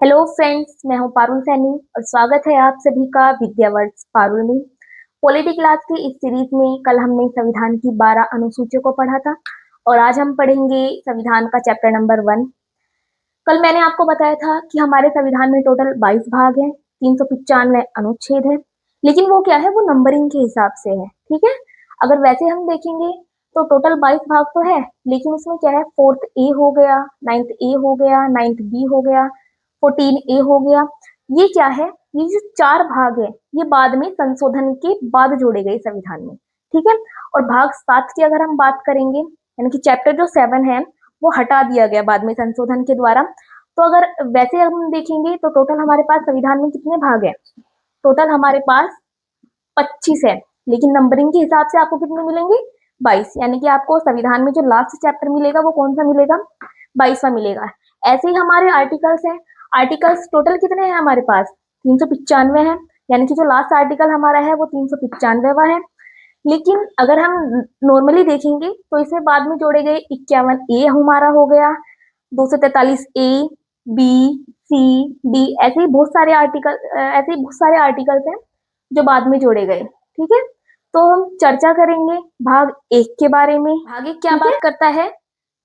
Hello friends, मैं हूं पारुल सैनी और स्वागत है आप सभी का विद्यावर्क्स पारुल में। पॉलिटी क्लास की इस सीरीज में कल हमने संविधान की 12 अनुसूचियों को पढ़ा था और आज हम पढ़ेंगे संविधान का चैप्टर नंबर 1। कल मैंने आपको बताया था कि हमारे संविधान में टोटल 22 भाग हैं, 395 अनुच्छेद है, लेकिन वो क्या है, वो नंबरिंग के हिसाब से है। ठीक है, अगर वैसे हम देखेंगे तो टोटल 22 भाग तो है, लेकिन उसमें क्या है, फोर्थ ए हो गया, नाइन्थ ए हो गया, नाइन्थ बी हो गया, 14 ए हो गया। ये क्या है, ये जो चार भाग है ये बाद में संशोधन के बाद जोड़े गए संविधान में। ठीक है, और भाग 7 की अगर हम बात करेंगे, यानी कि चैप्टर जो 7 है वो हटा दिया गया बाद में संशोधन के द्वारा। तो अगर वैसे हम देखेंगे तो टोटल हमारे पास संविधान में कितने भाग है, टोटल हमारे पास 25 है, लेकिन नंबरिंग के हिसाब से आपको कितने मिलेंगे, 22। यानी कि आपको संविधान में जो लास्ट चैप्टर मिलेगा वो कौन सा मिलेगा, 22वां मिलेगा। ऐसे ही हमारे आर्टिकल्स हैं, आर्टिकल्स टोटल कितने हैं हमारे पास, 395 है, यानी कि जो लास्ट आर्टिकल हमारा है वो 395वां है। लेकिन अगर हम नॉर्मली देखेंगे तो इसमें बाद में जोड़े गए 51 ए हमारा हो गया, 243 ए, बी, सी, डी, ऐसे ही बहुत सारे आर्टिकल, ऐसे ही बहुत सारे आर्टिकल्स हैं जो बाद में जोड़े गए। ठीक है, तो हम चर्चा करेंगे भाग 1 के बारे में। भाग 1 क्या बात करता है,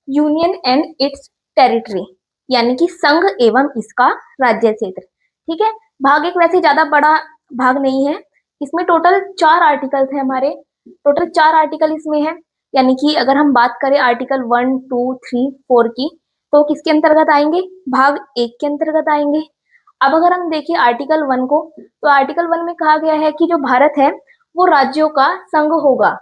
यूनियन एंड इट्स टेरिटरी, यानी कि संघ एवं इसका राज्य क्षेत्र। ठीक है, भाग 1 वैसे ज्यादा बड़ा भाग नहीं है, इसमें टोटल 4 आर्टिकल्स हैं हमारे, टोटल 4 आर्टिकल इसमें है। यानी कि अगर हम बात करें आर्टिकल 1, 2, 3, 4 की, तो किसके अंतर्गत आएंगे, भाग 1 के अंतर्गत आएंगे। अब अगर हम देखिए आर्टिकल 1 को, तो आर्टिकल 1 में कहा गया है कि जो भारत है वो राज्यों का संघ होगा।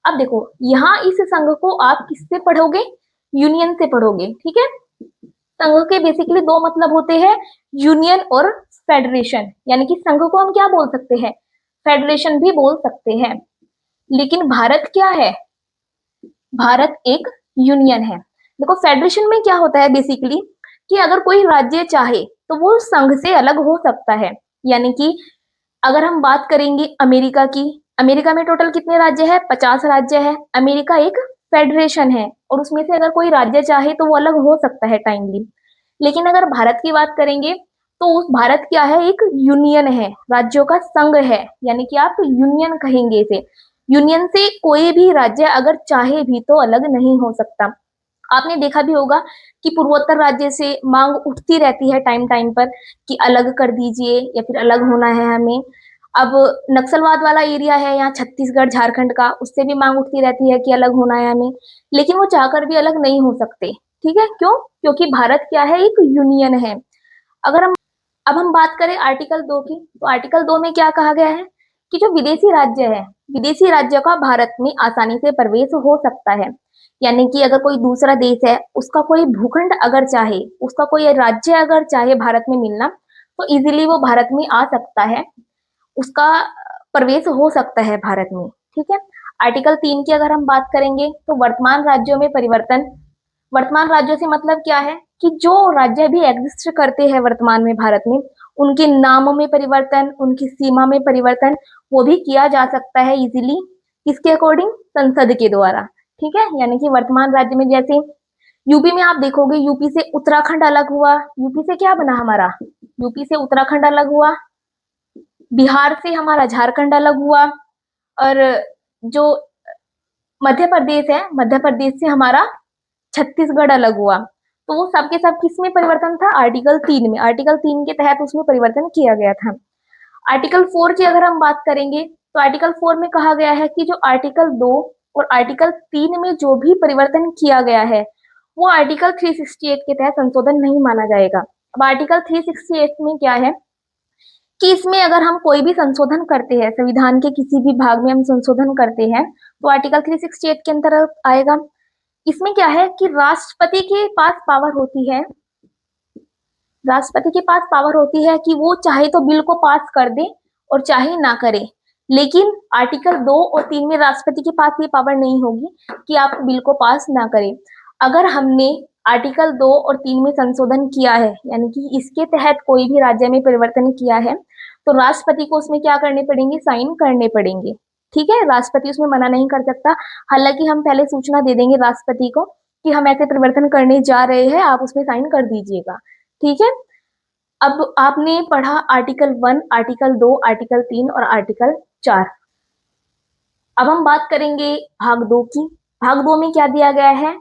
अब देखो यहाँ इस संघ को आप किससे पढ़ोगे, यूनियन से पढ़ोगे। ठीक है, संघ के बेसिकली दो मतलब होते हैं, यूनियन और फेडरेशन। यानी कि संघ को हम क्या बोल सकते हैं, फेडरेशन भी बोल सकते हैं। लेकिन भारत क्या है, भारत एक यूनियन है। देखो फेडरेशन में क्या होता है बेसिकली, कि अगर कोई राज्य चाहे तो वो संघ से अलग हो सकता है। यानी कि अगर हम बात करेंगे अमेरिका की, अमेरिका में टोटल कितने राज्य है, 50 राज्य है। अमेरिका एक फेडरेशन है और उसमें से अगर कोई राज्य चाहे तो वो अलग हो सकता है टाइमली। लेकिन अगर भारत की बात करेंगे तो उस भारत क्या है, एक यूनियन है, राज्यों का संघ है। यानी कि आप यूनियन कहेंगे इसे, यूनियन से कोई भी राज्य अगर चाहे भी तो अलग नहीं हो सकता। आपने देखा भी होगा कि पूर्वोत्तर राज्य से मांग उठती रहती है टाइम टाइम पर कि अलग कर दीजिए या फिर अलग होना है हमें। अब नक्सलवाद वाला एरिया है यहाँ छत्तीसगढ़ झारखंड का, उससे भी मांग उठती रहती है कि अलग होना है हमें, लेकिन वो चाहकर भी अलग नहीं हो सकते। ठीक है, क्यों, क्योंकि भारत क्या है, एक यूनियन है। अगर हम अब हम बात करें आर्टिकल 2 की, तो आर्टिकल 2 में क्या कहा गया है कि जो विदेशी राज्य है, विदेशी राज्य का भारत में आसानी से प्रवेश हो सकता है। यानी कि अगर कोई दूसरा देश है, उसका कोई भूखंड अगर चाहे, उसका कोई राज्य अगर चाहे भारत में मिलना, तो इजीली वो भारत में आ सकता है, उसका प्रवेश हो सकता है भारत में। ठीक है, आर्टिकल 3 की अगर हम बात करेंगे तो वर्तमान राज्यों में परिवर्तन, वर्तमान राज्यों से मतलब क्या है कि जो राज्य भी एग्जिस्ट करते हैं वर्तमान में भारत में, उनके नामों में परिवर्तन, उनकी सीमा में परिवर्तन, वो भी किया जा सकता है इजीली, किसके अकॉर्डिंग, संसद के द्वारा। ठीक है, यानी कि वर्तमान राज्य में जैसे यूपी में आप देखोगे, यूपी से उत्तराखंड अलग हुआ, यूपी से क्या बना हमारा, यूपी से उत्तराखंड अलग हुआ, बिहार से हमारा झारखंड अलग हुआ, और जो मध्य प्रदेश है, मध्य प्रदेश से हमारा छत्तीसगढ़ अलग हुआ। तो वो सब के सब किस में परिवर्तन था, आर्टिकल 3 में, आर्टिकल 3 के तहत उसमें परिवर्तन किया गया था। आर्टिकल 4 की अगर हम बात करेंगे तो आर्टिकल 4 में कहा गया है कि जो आर्टिकल 2 और आर्टिकल 3 में जो भी परिवर्तन किया गया है वो आर्टिकल 368 के तहत संशोधन नहीं माना जाएगा। अब आर्टिकल 368 में क्या है कि इसमें अगर हम कोई भी संशोधन करते हैं, संविधान के किसी भी भाग में हम संशोधन करते हैं, तो आर्टिकल 368 के अंतर्गत आएगा। इसमें क्या है कि राष्ट्रपति के पास पावर होती है, राष्ट्रपति के पास पावर होती है कि वो चाहे तो बिल को पास कर दे और चाहे ना करे। लेकिन आर्टिकल 2 और 3 में राष्ट्रपति के पास ये पावर नहीं होगी कि आप बिल को पास ना करें। अगर हमने आर्टिकल 2 और 3 में संशोधन किया है, यानी कि इसके तहत कोई भी राज्य में परिवर्तन किया है, तो राष्ट्रपति को उसमें क्या करने पड़ेंगे, साइन करने पड़ेंगे। ठीक है, राष्ट्रपति उसमें मना नहीं कर सकता। हालांकि हम पहले सूचना दे देंगे राष्ट्रपति को कि हम ऐसे परिवर्तन करने जा रहे हैं, आप उसमें साइन कर दीजिएगा। ठीक है, अब आपने पढ़ा आर्टिकल 1, आर्टिकल 2, आर्टिकल 3 और आर्टिकल 4। अब हम बात करेंगे भाग 2 की। भाग 2 में क्या दिया गया है?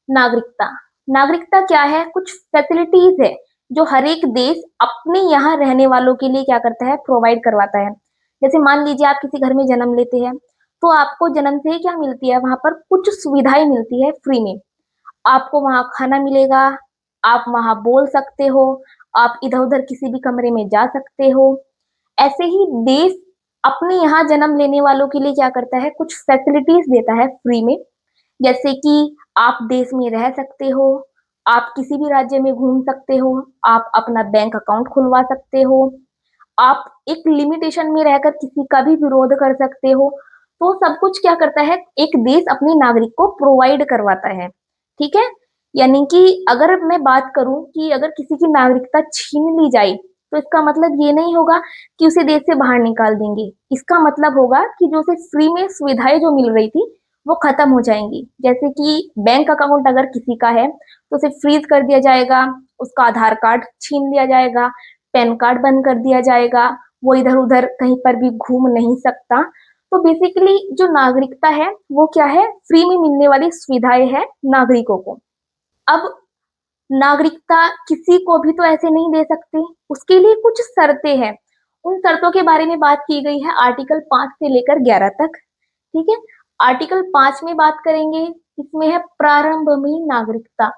नागरिकता। नागरिकता क्या है? कुछ फैसिलिटीज है जो हर एक देश अपने यहाँ रहने वालों के लिए क्या करता है? प्रोवाइड करवाता है। जैसे मान लीजिए आप किसी घर में जन्म लेते हैं, तो आपको जन्म से ही क्या मिलती है? वहां पर कुछ सुविधाएं मिलती है फ्री में। आपको वहां खाना मिलेगा, आप वहां बोल सकते हो, आप इधर उधर किसी भी कमरे में जा सकते हो। ऐसे ही देश अपने यहाँ जन्म लेने वालों के लिए क्या करता है? कुछ फैसिलिटीज देता है फ्री में। जैसे कि आप देश में रह सकते हो, आप किसी भी राज्य में घूम सकते हो, आप अपना बैंक अकाउंट खुलवा सकते हो, आप एक लिमिटेशन में रहकर किसी का भी विरोध कर सकते हो। तो सब कुछ क्या करता है? एक देश अपने नागरिक को प्रोवाइड करवाता है। ठीक है? यानी कि अगर मैं बात करूं कि अगर किसी की नागरिकता छीन ली जाए, तो इसका मतलब ये नहीं होगा कि उसे देश से बाहर निकाल देंगे। इसका मतलब होगा कि जो उसे फ्री में सुविधाएं जो मिल रही थी वो खत्म हो जाएंगी। जैसे कि बैंक अकाउंट अगर किसी का है तो उसे फ्रीज कर दिया जाएगा, उसका आधार कार्ड छीन लिया जाएगा, पैन कार्ड बंद कर दिया जाएगा, वो इधर उधर कहीं पर भी घूम नहीं सकता। तो बेसिकली जो नागरिकता है वो क्या है? फ्री में मिलने वाली सुविधाएं है नागरिकों को। अब नागरिकता किसी को भी तो ऐसे नहीं दे सकते, उसके लिए कुछ शर्तें हैं। उन शर्तों के बारे में बात की गई है आर्टिकल 5 से लेकर 11 तक। ठीक है? आर्टिकल 5 में बात करेंगे, इसमें है प्रारंभ में नागरिकता।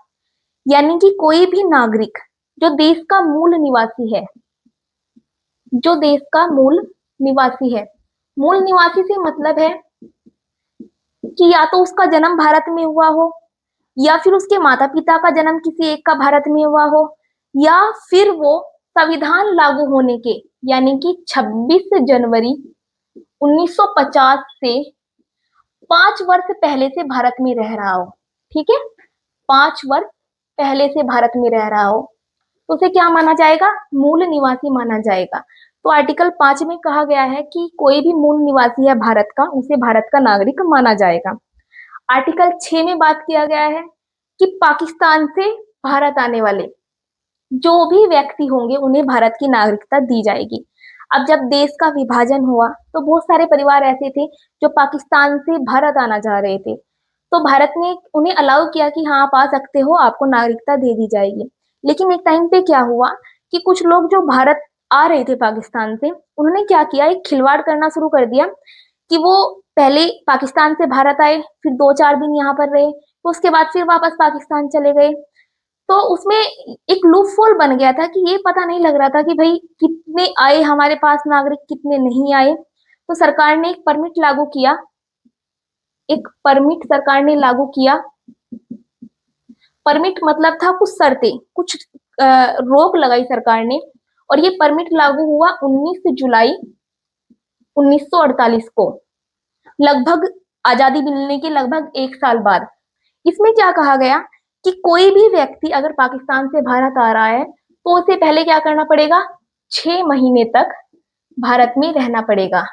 यानी कि कोई भी नागरिक जो देश का मूल निवासी है, जो देश का मूल निवासी है, मूल निवासी से मतलब है कि या तो उसका जन्म भारत में हुआ हो, या फिर उसके माता पिता का जन्म किसी एक का भारत में हुआ हो, या फिर वो संविधान लागू होने के यानी कि 26 जनवरी 1950 से 5 वर्ष पहले से भारत में रह रहा हो। ठीक है? 5 वर्ष पहले से भारत में रह रहा हो तो उसे क्या माना जाएगा? मूल निवासी माना जाएगा। तो आर्टिकल 5 में कहा गया है कि कोई भी मूल निवासी है भारत का, उसे भारत का नागरिक माना जाएगा। आर्टिकल 6 में बात किया गया है कि पाकिस्तान से भारत आने वाले जो भी व्यक्ति होंगे उन्हें भारत की नागरिकता दी जाएगी। अब जब देश का विभाजन हुआ तो बहुत सारे परिवार ऐसे थे जो पाकिस्तान से भारत आना चाह रहे थे, तो भारत ने उन्हें अलाउ किया कि हाँ आप आ सकते हो, आपको नागरिकता दे दी जाएगी। लेकिन एक टाइम पे क्या हुआ कि कुछ लोग जो भारत आ रहे थे पाकिस्तान से, उन्होंने क्या किया? एक खिलवाड़ करना शुरू कर दिया कि वो पहले पाकिस्तान से भारत आए, फिर 2-4 दिन यहाँ पर रहे, तो उसके बाद फिर वापस पाकिस्तान चले गए। तो उसमें एक लूप होल बन गया था कि ये पता नहीं लग रहा था कि भाई कितने आए हमारे पास नागरिक, कितने नहीं आए। तो सरकार ने एक परमिट लागू किया, एक परमिट सरकार ने लागू किया। परमिट मतलब था कुछ शर्तें, कुछ रोक लगाई सरकार ने, और ये परमिट लागू हुआ 19 जुलाई 1948 को, लगभग आजादी मिलने के लगभग 1 साल बाद। इसमें क्या कहा गया कि कोई भी व्यक्ति अगर पाकिस्तान से भारत आ रहा है तो उसे पहले क्या करना पड़ेगा? 6 महीने तक भारत में रहना पड़ेगा।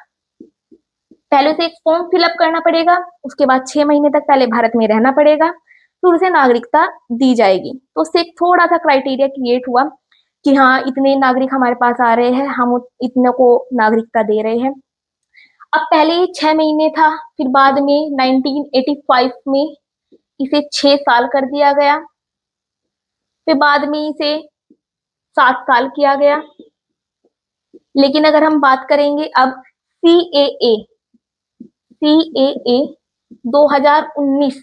पहले उसे एक फॉर्म फिलअप करना पड़ेगा, उसके बाद 6 महीने तक पहले भारत में रहना पड़ेगा, फिर उसे नागरिकता दी जाएगी। तो उससे एक थोड़ा सा क्राइटेरिया क्रिएट हुआ कि हाँ इतने नागरिक हमारे पास आ रहे हैं, हम इतने को नागरिकता दे रहे हैं। अब पहले ये 6 महीने था, फिर बाद में 1985 में इसे 6 साल कर दिया गया, फिर बाद में इसे 7 साल किया गया। लेकिन अगर हम बात करेंगे अब सीएए, सीएए 2019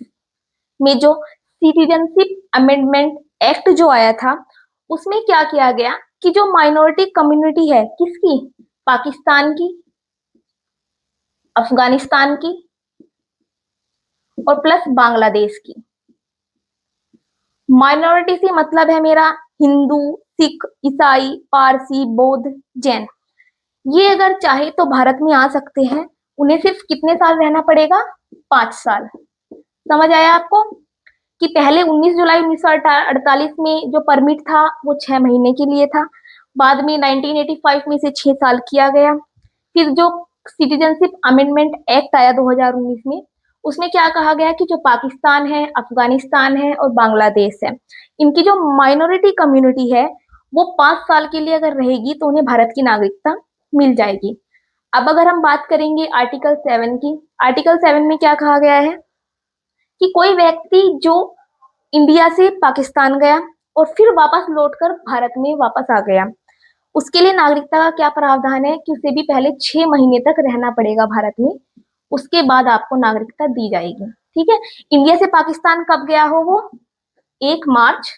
में जो सिटीजनशिप अमेंडमेंट एक्ट जो आया था, उसमें क्या किया गया कि जो माइनॉरिटी कम्युनिटी है किसकी? पाकिस्तान की, अफगानिस्तान की और प्लस बांग्लादेश की। माइनॉरिटी से मतलब है मेरा हिंदू, सिख, ईसाई, पारसी, बौद्ध, जैन। ये अगर चाहे तो भारत में आ सकते हैं। उन्हें सिर्फ कितने साल रहना पड़ेगा? 5 साल। समझ आया आपको कि पहले 19 जुलाई 1948 में जो परमिट था वो 6 महीने के लिए था, बाद में 1985 में से 6 साल किया गया। फिर जो सिटीजनशिप अमेंडमेंट एक्ट आया 2019 में, उसमें क्या कहा गया कि जो पाकिस्तान है, अफगानिस्तान है और बांग्लादेश है, इनकी जो माइनॉरिटी कम्युनिटी है वो 5 साल के लिए अगर रहेगी तो उन्हें भारत की नागरिकता मिल जाएगी। अब अगर हम बात करेंगे आर्टिकल 7 की, आर्टिकल 7 में क्या कहा गया है कि कोई व्यक्ति जो इंडिया से पाकिस्तान गया और फिर वापस लौटकर भारत में वापस आ गया, उसके लिए नागरिकता का क्या प्रावधान है कि उसे भी पहले 6 महीने तक रहना पड़ेगा भारत में, उसके बाद आपको नागरिकता दी जाएगी। ठीक है। इंडिया से पाकिस्तान कब गया हो वो? 1 मार्च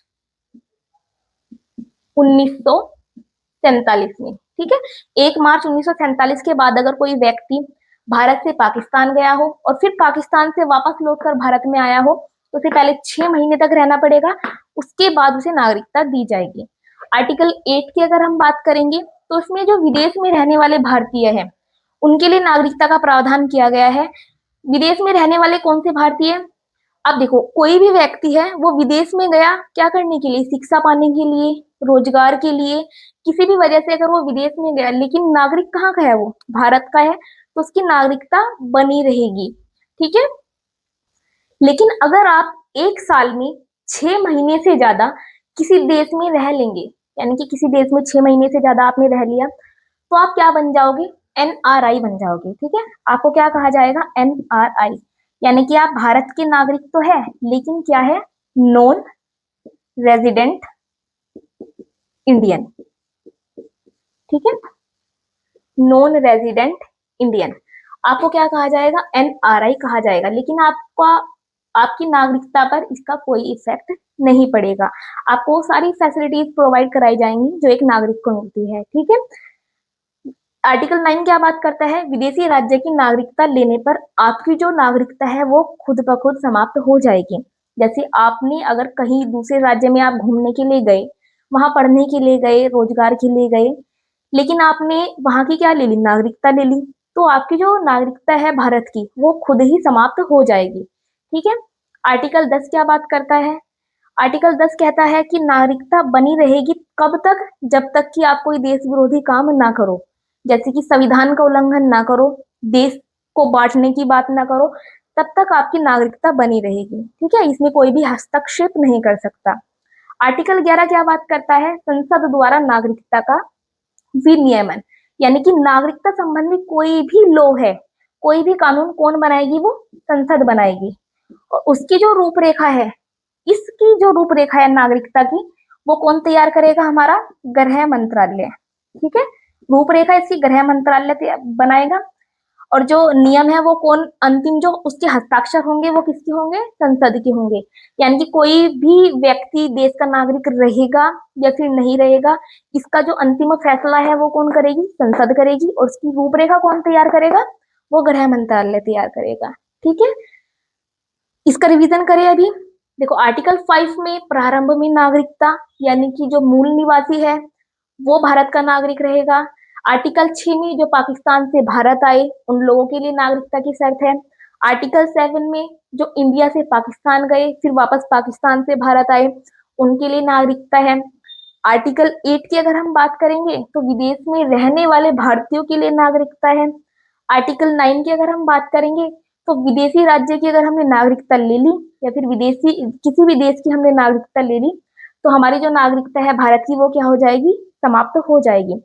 1947 में। ठीक है। 1 मार्च 1947 के बाद अगर कोई व्यक्ति भारत से पाकिस्तान गया हो और फिर पाकिस्तान से वापस लौटकर भारत में आया हो तो उसे पहले 6 महीने तक रहना पड़ेगा, उसके बाद उसे नागरिकता दी जाएगी। आर्टिकल 8 की अगर हम बात करेंगे तो इसमें जो विदेश में रहने वाले भारतीय हैं उनके लिए नागरिकता का प्रावधान किया गया है। विदेश में रहने वाले कौन से भारतीय? अब देखो, कोई भी व्यक्ति है वो विदेश में गया क्या करने के लिए? शिक्षा पाने के लिए, रोजगार के लिए, किसी भी वजह से अगर वो विदेश में गया लेकिन नागरिक कहाँ का है? वो भारत का है, तो उसकी नागरिकता बनी रहेगी। ठीक है। लेकिन अगर आप 1 साल में 6 महीने से ज्यादा किसी देश में रह लेंगे, यानी कि किसी देश में 6 महीने से ज्यादा आपने रह लिया, तो आप क्या बन जाओगे? NRI बन जाओगे। ठीक है। आपको क्या कहा जाएगा? NRI, यानी कि आप भारत के नागरिक तो है लेकिन क्या है? Non resident Indian. ठीक है। नॉन रेजिडेंट इंडियन, आपको क्या कहा जाएगा? NRI कहा जाएगा। लेकिन आपकी नागरिकता पर इसका कोई इफेक्ट नहीं पड़ेगा। आपको सारी फैसिलिटीज प्रोवाइड कराई जाएंगी जो एक नागरिक को मिलती है। ठीक है। आर्टिकल 9 क्या बात करता है? विदेशी राज्य की नागरिकता लेने पर आपकी जो नागरिकता है वो खुद ब खुद समाप्त हो जाएगी। जैसे आपने अगर कहीं दूसरे राज्य में आप घूमने के लिए गए, वहां पढ़ने के लिए गए, रोजगार के लिए गए, लेकिन आपने वहां की क्या ले ली? नागरिकता ले ली, तो आपकी जो नागरिकता है भारत की वो खुद ही समाप्त हो जाएगी। ठीक है। आर्टिकल 10 क्या बात करता है? आर्टिकल 10 कहता है कि नागरिकता बनी रहेगी कब तक? जब तक कि आप कोई देश विरोधी काम ना करो, जैसे कि संविधान का उल्लंघन ना करो, देश को बांटने की बात ना करो, तब तक आपकी नागरिकता बनी रहेगी। ठीक है। इसमें कोई भी हस्तक्षेप नहीं कर सकता। आर्टिकल 11 क्या बात करता है? संसद द्वारा नागरिकता का विनियमन, यानी कि नागरिकता संबंधी कोई भी लॉ है, कोई भी कानून कौन बनाएगी? वो संसद बनाएगी। और उसकी जो रूपरेखा है, इसकी जो रूपरेखा है नागरिकता की, वो कौन तैयार करेगा? हमारा गृह मंत्रालय। ठीक है। रूपरेखा इसकी गृह मंत्रालय बनाएगा। और जो नियम है वो कौन, अंतिम जो उसके हस्ताक्षर होंगे वो किसके होंगे? संसद के होंगे। यानी कि कोई भी व्यक्ति देश का नागरिक रहेगा या फिर नहीं रहेगा, इसका जो अंतिम फैसला है वो कौन करेगी? संसद करेगी। और उसकी रूपरेखा कौन तैयार करेगा? वो गृह मंत्रालय तैयार करेगा। ठीक है। इसका रिवीजन करें अभी। देखो, आर्टिकल 5 में प्रारंभ में नागरिकता, यानी कि जो मूल निवासी है वो भारत का नागरिक रहेगा। आर्टिकल 6 में जो पाकिस्तान से भारत आए उन लोगों के लिए नागरिकता की शर्त है। आर्टिकल 7 में जो इंडिया से पाकिस्तान गए फिर वापस पाकिस्तान से भारत आए उनके लिए नागरिकता है। आर्टिकल 8 की अगर हम बात करेंगे तो विदेश में रहने वाले भारतीयों के लिए नागरिकता है। आर्टिकल 9 की अगर हम बात करेंगे तो विदेशी राज्य की अगर हमने नागरिकता ले ली या फिर विदेशी किसी भी देश की हमने नागरिकता ले ली तो हमारी जो नागरिकता है भारत की वो क्या हो जाएगी? समाप्त हो जाएगी।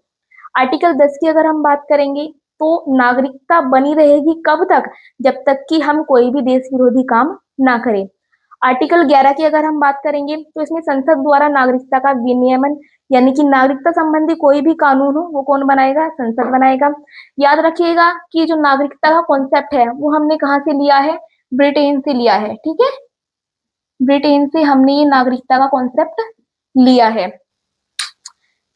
आर्टिकल 10 की अगर हम बात करेंगे तो नागरिकता बनी रहेगी कब तक? जब तक कि हम कोई भी देश विरोधी काम ना करें। आर्टिकल 11 की अगर हम बात करेंगे तो इसमें संसद द्वारा नागरिकता का विनियमन, यानी कि नागरिकता संबंधी कोई भी कानून हो वो कौन बनाएगा? संसद बनाएगा। याद रखिएगा कि जो नागरिकता का कॉन्सेप्ट है वो हमने कहाँ से लिया है? ब्रिटेन से लिया है। ठीक है। ब्रिटेन से हमने ये नागरिकता का कॉन्सेप्ट लिया है।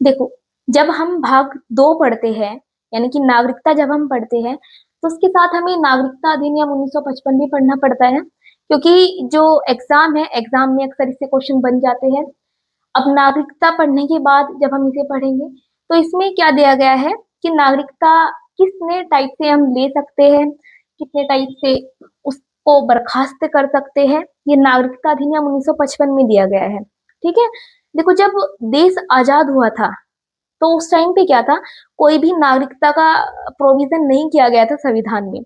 देखो, जब हम भाग 2 पढ़ते हैं, यानी कि नागरिकता जब हम पढ़ते हैं तो उसके साथ हमें नागरिकता अधिनियम 1955 भी पढ़ना पड़ता है, क्योंकि जो एग्जाम है एग्जाम में अक्सर इससे क्वेश्चन बन जाते हैं। अब नागरिकता पढ़ने के बाद जब हम इसे पढ़ेंगे तो इसमें क्या दिया गया है कि नागरिकता कितने टाइप से हम ले सकते हैं, कितने टाइप से उसको बर्खास्त कर सकते हैं, ये नागरिकता अधिनियम 1955 में दिया गया है। ठीक है। देखो, जब देश आजाद हुआ था तो उस टाइम पे क्या था, कोई भी नागरिकता का प्रोविजन नहीं किया गया था संविधान में।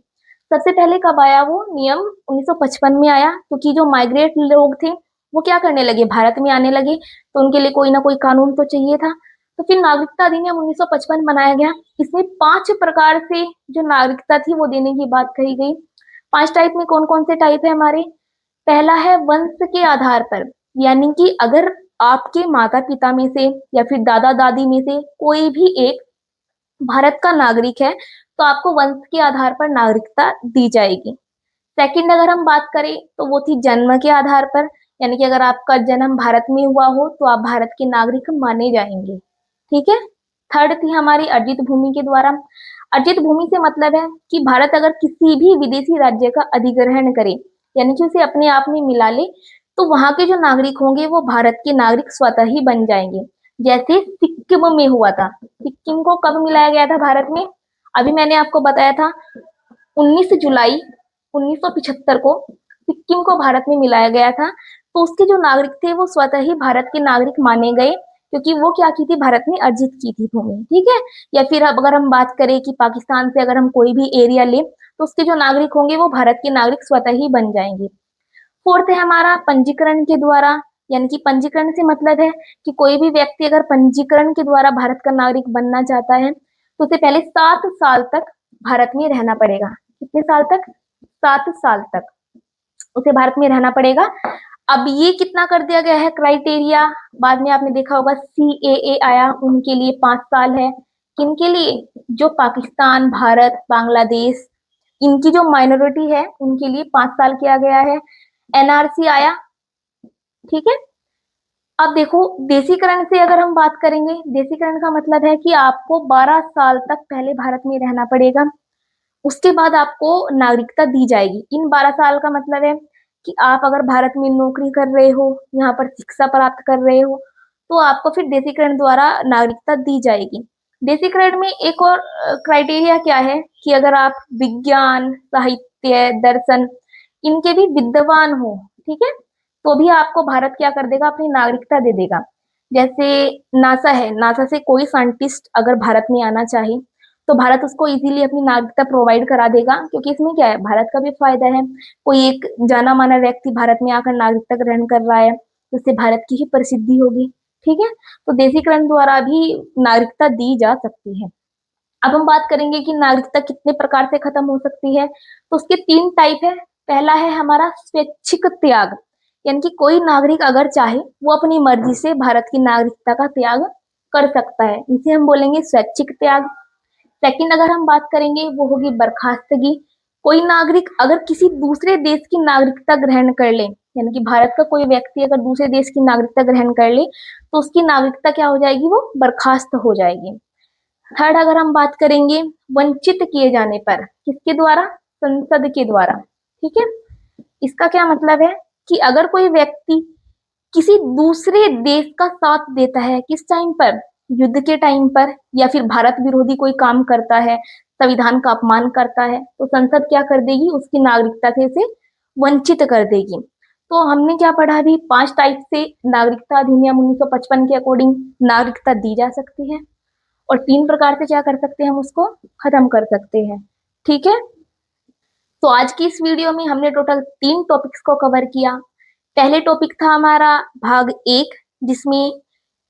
सबसे पहले कब आया वो नियम? 1955 में आया, क्योंकि जो माइग्रेट लोग थे वो क्या करने लगे, भारत में आने लगे, तो उनके लिए कोई ना कोई कानून तो चाहिए था। तो फिर नागरिकता अधिनियम 1955 बनाया गया। इसमें 5 प्रकार से जो नागरिकता थी वो देने की बात कही गई। 5 टाइप में कौन कौन से टाइप है हमारे? पहला है वंश के आधार पर, यानी कि अगर आपके माता पिता में से या फिर दादा दादी में से कोई भी एक भारत का नागरिक है, तो आपको वंश के आधार पर नागरिकता दी जाएगी। सेकंड अगर हम बात करें तो वो थी जन्म के आधार पर, यानी कि अगर आपका जन्म भारत में हुआ हो तो आप भारत के नागरिक माने जाएंगे। ठीक है। थर्ड थी हमारी अर्जित भूमि के द्वारा। अर्जित भूमि से मतलब है कि भारत अगर किसी भी विदेशी राज्य का अधिग्रहण करे, यानी कि उसे अपने आप में मिला ले, तो वहां के जो नागरिक होंगे वो भारत के नागरिक स्वतः ही बन जाएंगे। जैसे सिक्किम में हुआ था। सिक्किम को कब मिलाया गया था भारत में? अभी मैंने आपको बताया था 19 जुलाई 1975 को सिक्किम को भारत में मिलाया गया था। तो उसके जो नागरिक थे वो स्वतः ही भारत के नागरिक माने गए, क्योंकि वो क्या की थी, भारत ने अर्जित की थी भूमि। ठीक है। या फिर अब अगर हम बात करें कि पाकिस्तान से अगर हम कोई भी एरिया ले, तो उसके जो नागरिक होंगे वो भारत के नागरिक स्वतः ही बन जाएंगे। फोर्थ है हमारा पंजीकरण के द्वारा, यानी कि पंजीकरण से मतलब है कि कोई भी व्यक्ति अगर पंजीकरण के द्वारा भारत का नागरिक बनना चाहता है, तो उसे पहले 7 साल तक भारत में रहना पड़ेगा। कितने साल तक? 7 साल तक उसे भारत में रहना पड़ेगा। अब ये कितना कर दिया गया है क्राइटेरिया, बाद में आपने देखा होगा CAA आया, उनके लिए 5 साल है। किनके लिए? जो पाकिस्तान, भारत, बांग्लादेश, इनकी जो माइनॉरिटी है उनके लिए 5 साल किया गया है। NRC आया। ठीक है। अब देखो, देसीकरण से अगर हम बात करेंगे, देसीकरण का मतलब है कि आपको 12 साल तक पहले भारत में रहना पड़ेगा, उसके बाद आपको नागरिकता दी जाएगी। इन 12 साल का मतलब है कि आप अगर भारत में नौकरी कर रहे हो, यहाँ पर शिक्षा प्राप्त कर रहे हो, तो आपको फिर देसीकरण द्वारा नागरिकता दी जाएगी। देसीकरण में एक और क्राइटेरिया क्या है कि अगर आप विज्ञान, साहित्य, दर्शन इनके भी विद्वान हो, ठीक है, तो भी आपको भारत क्या कर देगा, अपनी नागरिकता दे देगा। जैसे नासा है, नासा से कोई साइंटिस्ट अगर भारत में आना चाहे, तो भारत उसको इजीली अपनी नागरिकता प्रोवाइड करा देगा, क्योंकि इसमें क्या है, भारत का भी फायदा है। कोई एक जाना माना व्यक्ति भारत में आकर नागरिकता ग्रहण कर रहा है, तो उससे भारत की ही प्रसिद्धि होगी। ठीक है। तो देसीकरण द्वारा भी नागरिकता दी जा सकती है। अब हम बात करेंगे कि नागरिकता कितने प्रकार से खत्म हो सकती है, तो उसके 3 टाइप है। पहला है हमारा स्वैच्छिक त्याग, यानी कि कोई नागरिक अगर चाहे वो अपनी मर्जी से भारत की नागरिकता का त्याग कर सकता है, इसे हम बोलेंगे स्वैच्छिक त्याग। सेकंड अगर हम बात करेंगे वो होगी बर्खास्तगी। कोई नागरिक अगर किसी दूसरे देश की नागरिकता ग्रहण कर ले, यानी कि भारत का कोई व्यक्ति अगर दूसरे देश की नागरिकता ग्रहण कर ले, तो उसकी नागरिकता क्या हो जाएगी, वो बर्खास्त हो जाएगी। थर्ड अगर हम बात करेंगे वंचित किए जाने पर, किसके द्वारा? संसद के द्वारा। ठीक है। इसका क्या मतलब है कि अगर कोई व्यक्ति किसी दूसरे देश का साथ देता है, किस टाइम पर? युद्ध के टाइम पर, या फिर भारत विरोधी कोई काम करता है, संविधान का अपमान करता है, तो संसद क्या कर देगी, उसकी नागरिकता से वंचित कर देगी। तो हमने क्या पढ़ा अभी, 5 टाइप से नागरिकता अधिनियम 1955 के अकॉर्डिंग नागरिकता दी जा सकती है, और 3 प्रकार से क्या कर सकते हैं, हम उसको खत्म कर सकते हैं। ठीक है। तो आज की इस वीडियो में हमने टोटल 3 टॉपिक्स को कवर किया। पहले टॉपिक था हमारा भाग 1, जिसमें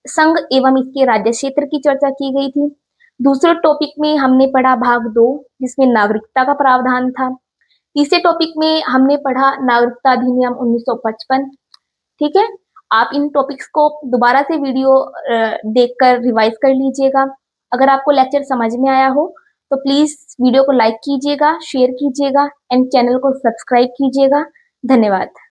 संघ एवं इसके राज्य क्षेत्र की चर्चा की गई थी। दूसरे टॉपिक में हमने पढ़ा भाग 2, जिसमें नागरिकता का प्रावधान था। तीसरे टॉपिक में हमने पढ़ा नागरिकता अधिनियम 1955। ठीक है। आप इन टॉपिक्स को दोबारा से वीडियो देखकर रिवाइज कर लीजिएगा। अगर आपको लेक्चर समझ में आया हो तो प्लीज वीडियो को लाइक कीजिएगा, शेयर कीजिएगा एंड चैनल को सब्सक्राइब कीजिएगा। धन्यवाद।